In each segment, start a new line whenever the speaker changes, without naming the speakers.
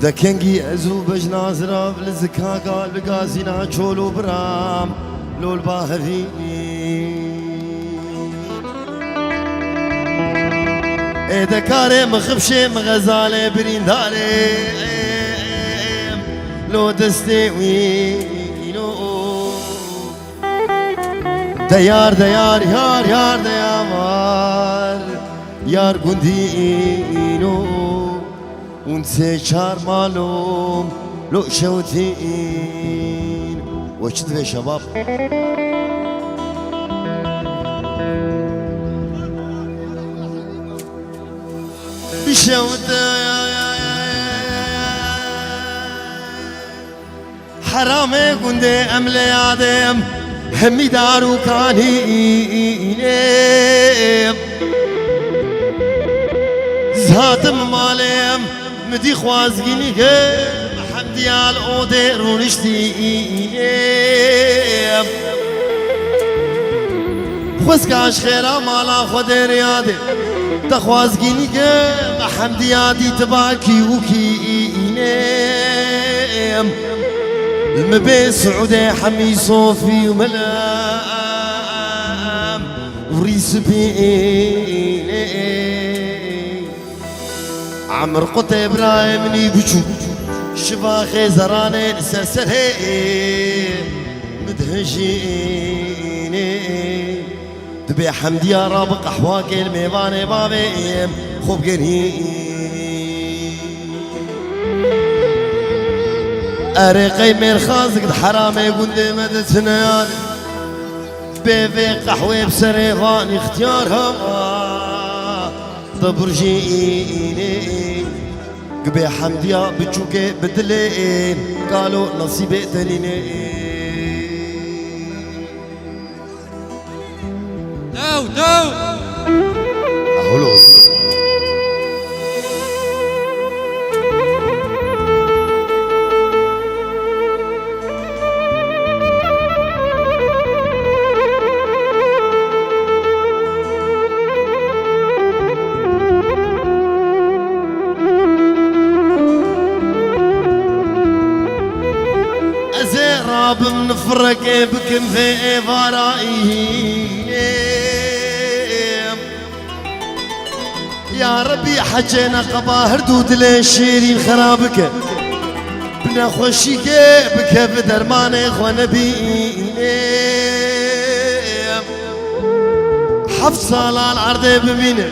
دكنجي أزو بجناز راب لزكا قال بقازينا شولو برام لو الباهري دكاري مخبشي مغزالي بريندالي لو دستوينو ديار ديار يار يار ديار يار قندينو ونسي شار مالوم لو شوتين وش تبي يا شباب بشوت حرامي قندي أملي عدم همي دارو كاني زهاتم ماليم مدي خوازقيني حمدي على الأودي رونشتي خوزكاش خيرا مالا خودي ريادي تخوازقيني حمدي عادي تباكي وكي المبي سعودي حمي صوفي وملام وريس بيني عمر قط ابراهيم بجو شفاخي زراني سرسري مدهجيني دبي حمدي يا رابق احواكي الميباني بابي خوب قريب أريقي من خازق حرامي يقول لي مدى سنيان بيبي قحوي بسريفان اختيارها طبرجيني قبي حمديا بتشوكي بدلين قالوا نصيبي تليني
دو
أهولو راب منفرق بكم في فرائي يا ربي حجينا قباهر دود للشيرين خرابك بنا خوشيك بك بدرمان اخوان بي حفظ صلاة العرض بمينه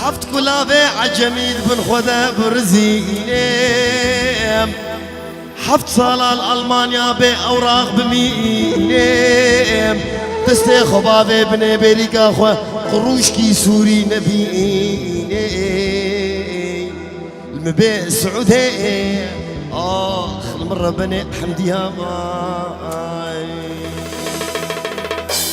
حفظ كلابي عجميد بن خدا برزيني حفظ صلاة ألمانيا بأوراق بميم دستي خبابي بني بريكا خوا قروشكي سوري نبيني المبيع السعودي المرة بني حمديها ماي